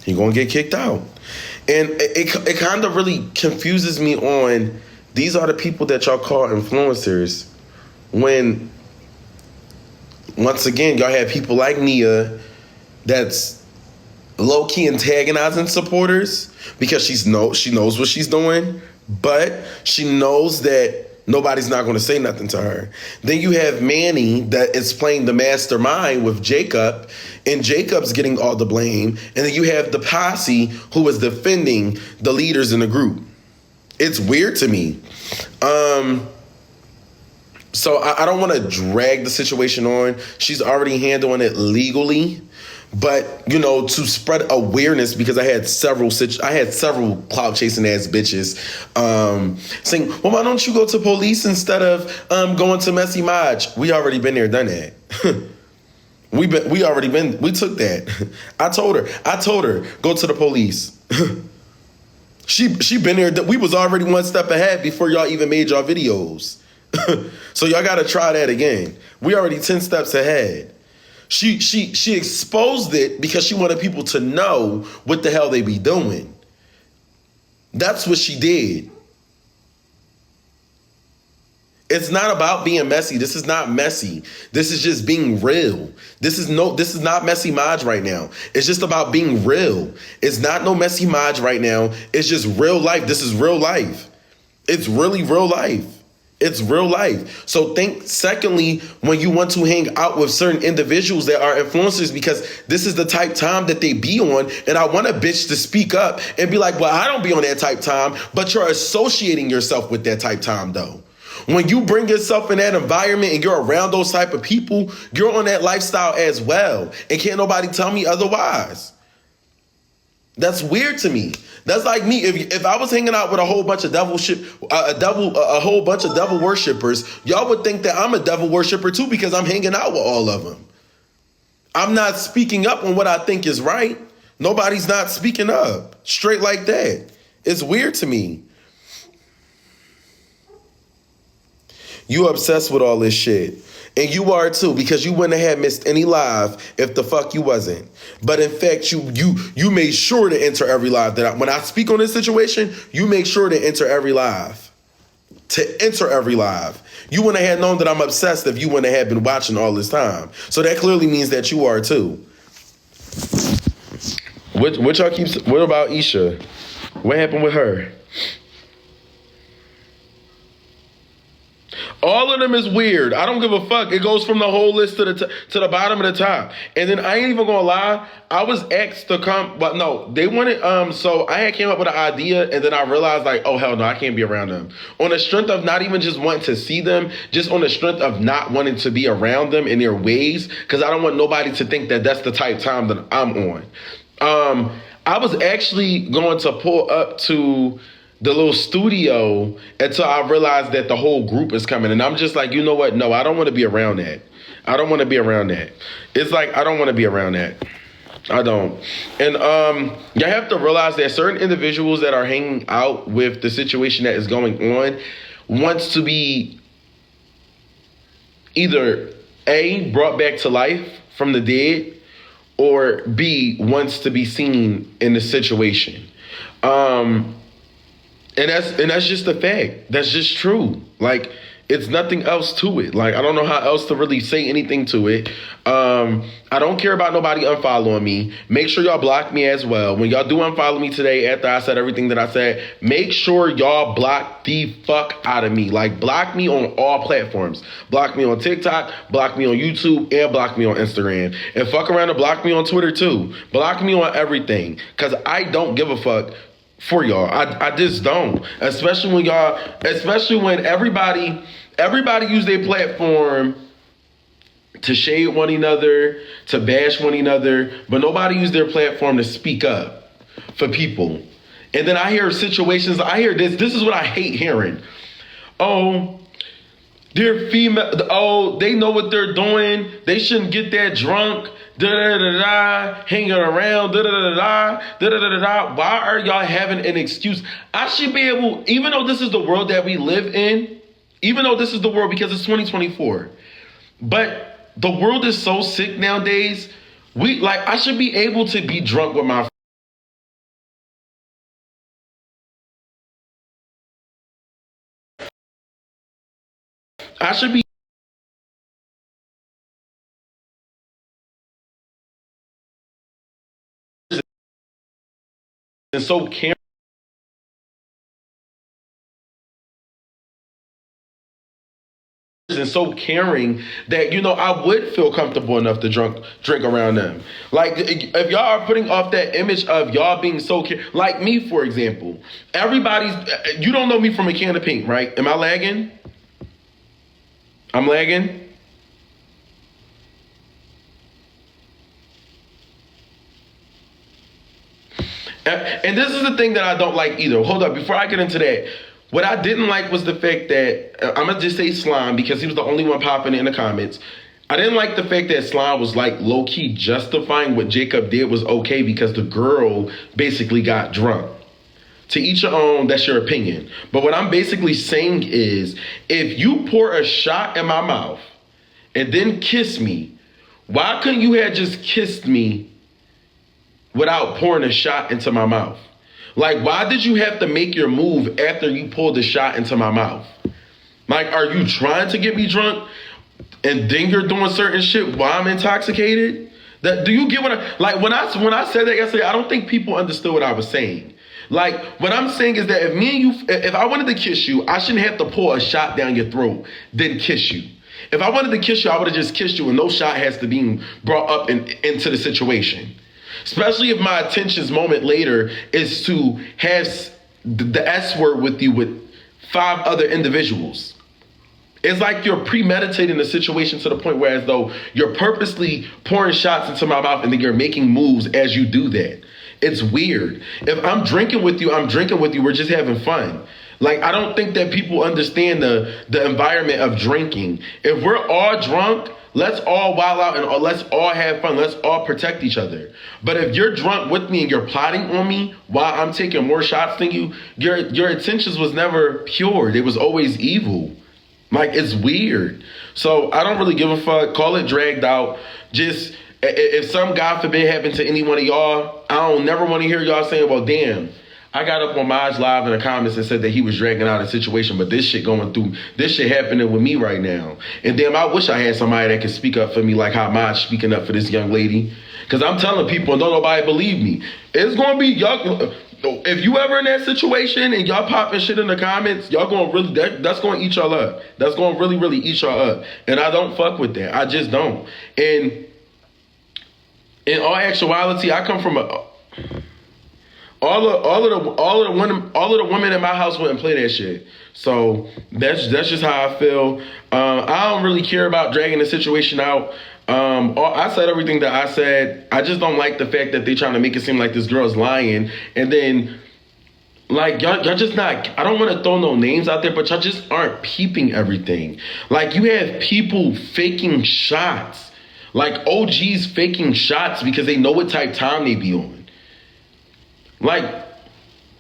He gonna get kicked out. And it kind of really confuses me on, these are the people that y'all call influencers, when once again y'all have people like Nia that's low-key antagonizing supporters because she knows what she's doing, but she knows that nobody's not going to say nothing to her. Then you have Manny that is playing the mastermind with Jacob, and Jacob's getting all the blame. And then you have the posse who is defending the leaders in the group. It's weird to me. So I don't want to drag the situation on. She's already handling it legally. But, you know, to spread awareness, because I had several clout chasing ass bitches saying, well, why don't you go to police instead of going to Messy Maj? We already been there, done that. we took that. I told her, go to the police. She been there. We was already one step ahead before y'all even made y'all videos. So y'all got to try that again. We already 10 steps ahead. She exposed it because she wanted people to know what the hell they be doing. That's what she did. It's not about being messy. This is not messy. This is just being real. This is not Messy Maj right now. It's just about being real. It's not no Messy Maj right now. It's just real life. This is real life. It's really real life. It's real life. So think secondly when you want to hang out with certain individuals that are influencers, because this is the type time that they be on. And I want a bitch to speak up and be like, well, I don't be on that type time, but you're associating yourself with that type time though. When you bring yourself in that environment and you're around those type of people, you're on that lifestyle as well. And can't nobody tell me otherwise. That's weird to me. That's like me. If I was hanging out with a whole bunch of devil worshippers, y'all would think that I'm a devil worshipper too because I'm hanging out with all of them. I'm not speaking up on what I think is right. Nobody's not speaking up straight like that. It's weird to me. You obsessed with all this shit. And you are too, because you wouldn't have missed any live if the fuck you wasn't. But in fact, you made sure to enter every live when I speak on this situation, you make sure to enter every live. You wouldn't have known that I'm obsessed if you wouldn't have been watching all this time. So that clearly means that you are too. What about Isha? What happened with her? All of them is weird. I don't give a fuck. It goes from the whole list to the bottom of the top. And then I ain't even gonna lie. I was asked to come, but no, they wanted. So I had came up with an idea, and then I realized like, oh hell no, I can't be around them. On the strength of not even just wanting to see them, just on the strength of not wanting to be around them in their ways, because I don't want nobody to think that that's the type of time that I'm on. I was actually going to pull up to the little studio until I realized that the whole group is coming. And I'm just like, you know what? No, I don't want to be around that. It's like, I don't want to be around that. I don't. And you have to realize that certain individuals that are hanging out with the situation that is going on wants to be either A, brought back to life from the dead, or B, wants to be seen in the situation. And that's just a fact. That's just true. Like, it's nothing else to it. Like, I don't know how else to really say anything to it. I don't care about nobody unfollowing me. Make sure y'all block me as well. When y'all do unfollow me today after I said everything that I said, make sure y'all block the fuck out of me. Like, block me on all platforms. Block me on TikTok, block me on YouTube, and block me on Instagram. And fuck around and block me on Twitter too. Block me on everything. Because I don't give a fuck for y'all. I just don't. Especially when everybody use their platform to shade one another, to bash one another, but nobody use their platform to speak up for people. And then I hear situations, this is what I hate hearing. Oh, they're female, oh, they know what they're doing, they shouldn't get that drunk, da-da-da-da, hanging around, da-da-da-da, da-da-da-da. Why are y'all having an excuse? I should be able, even though this is the world that we live in, because it's 2024, but the world is so sick nowadays, I should be able to be drunk with my I should be so caring and so caring that I would feel comfortable enough to drink around them. Like if y'all are putting off that image of y'all being so like me, for example, you don't know me from a can of paint, right? Am I lagging? I'm lagging. And this is the thing that I don't like either. Hold up, before I get into that, what I didn't like was the fact that, I'm going to just say Slime because he was the only one popping in the comments. I didn't like the fact that Slime was like low-key justifying what Jacob did was okay because the girl basically got drunk. To each your own, that's your opinion. But what I'm basically saying is, if you pour a shot in my mouth and then kiss me, why couldn't you have just kissed me without pouring a shot into my mouth? Like, why did you have to make your move after you pulled the shot into my mouth? Like, are you trying to get me drunk and then you're doing certain shit while I'm intoxicated? Do you get what when I said that yesterday, I don't think people understood what I was saying. Like, what I'm saying is that if I wanted to kiss you, I shouldn't have to pour a shot down your throat, then kiss you. If I wanted to kiss you, I would have just kissed you and no shot has to be brought up into the situation. Especially if my intentions moment later is to have the S word with you with 5 other individuals. It's like you're premeditating the situation to the point where as though you're purposely pouring shots into my mouth and then you're making moves as you do that. It's weird. If I'm drinking with you, I'm drinking with you. We're just having fun. Like, I don't think that people understand the environment of drinking. If we're all drunk, let's all wild out and let's all have fun. Let's all protect each other. But if you're drunk with me and you're plotting on me while I'm taking more shots than you, your intentions was never pure. They was always evil. Like, it's weird. So I don't really give a fuck. Call it dragged out. Just, if some God forbid happened to any one of y'all, I don't never want to hear y'all saying, well, damn, I got up on Maj Live in the comments and said that he was dragging out a situation, but this shit happening with me right now. And damn, I wish I had somebody that could speak up for me like how Maj speaking up for this young lady. Because I'm telling people and don't nobody believe me. It's going to be, y'all, if you ever in that situation and y'all popping shit in the comments, y'all going to really, that's going to eat y'all up. That's going to really, really eat y'all up. And I don't fuck with that. I just don't. And in all actuality, I come from all of the women in my house wouldn't play that shit. So that's just how I feel. I don't really care about dragging the situation out. I said everything that I said. I just don't like the fact that they trying to make it seem like this girl's lying. And then, like, y'all just not, I don't want to throw no names out there, but y'all just aren't peeping everything. Like, you have people faking shots. Like, OGs faking shots because they know what type time they be on. Like,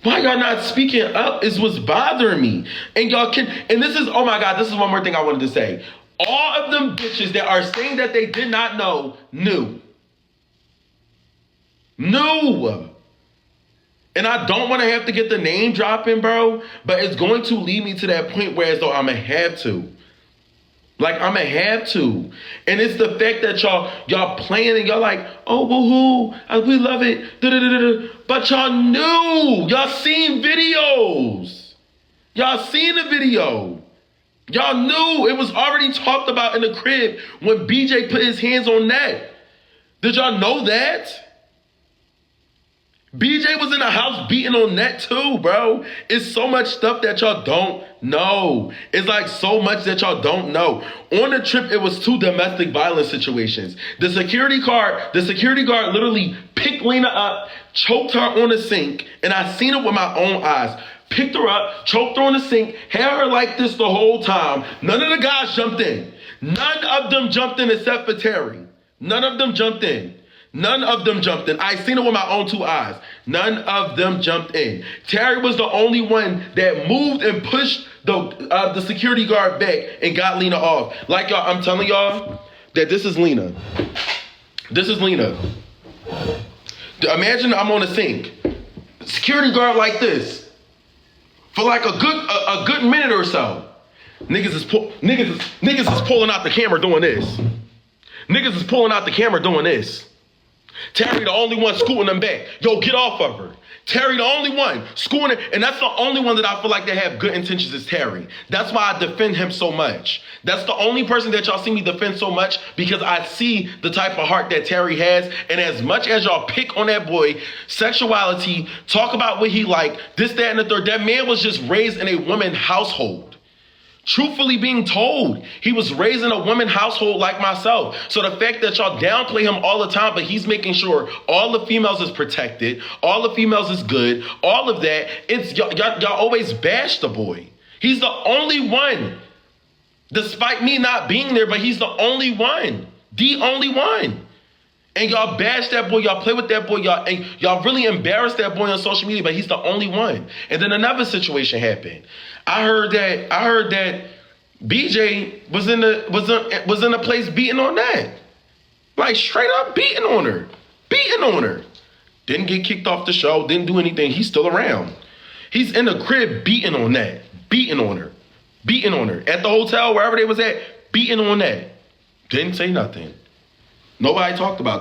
why y'all not speaking up is what's bothering me. And this is, oh my God, this is one more thing I wanted to say. All of them bitches that are saying that they did not know, knew. And I don't want to have to get the name dropping, bro, but it's going to lead me to that point where as though I'm going to have to. Like, I'm going to have to. And it's the fact that y'all playing and y'all like, oh, woohoo, we love it. Da-da-da-da-da. But y'all knew. Y'all seen videos. Y'all seen the video. Y'all knew it was already talked about in the crib when BJ put his hands on that. Did y'all know that? BJ was in the house beating on that too, bro. It's so much stuff that y'all don't know. It's like so much that y'all don't know. On the trip, it was 2 domestic violence situations. The security guard literally picked Lena up, choked her on the sink, and I seen it with my own eyes. Picked her up, choked her on the sink, had her like this the whole time. None of the guys jumped in. None of them jumped in except for Terry. None of them jumped in. I seen it with my own 2 eyes. None of them jumped in. Terry was the only one that moved and pushed the security guard back and got Lena off. Like, y'all, I'm telling y'all that this is Lena. This is Lena. Imagine I'm on a sink. Security guard like this for like a good minute or so. Niggas is pulling out the camera doing this. Niggas is pulling out the camera doing this. Terry the only one scooting them back. Yo, get off of her. Terry the only one scooting her. And that's the only one that I feel like they have good intentions is Terry. That's why I defend him so much. That's the only person that y'all see me defend so much because I see the type of heart that Terry has. And as much as y'all pick on that boy, sexuality, talk about what he like, this, that, and the third, that man was just raised in a woman household. Truthfully being told, he was raised in a woman household like myself. So the fact that y'all downplay him all the time, but he's making sure all the females is protected, all the females is good, all of that, it's y'all always bash the boy. He's the only one, despite me not being there, but he's the only one, the only one. And y'all bash that boy, y'all play with that boy, y'all really embarrass that boy on social media, but he's the only one. And then another situation happened. I heard that BJ was in a place beating on that. Like straight up beating on her. Beating on her. Didn't get kicked off the show, didn't do anything. He's still around. He's in the crib beating on that. Beating on her. Beating on her. At the hotel, wherever they was at, beating on that. Didn't say nothing. Nobody talked about that.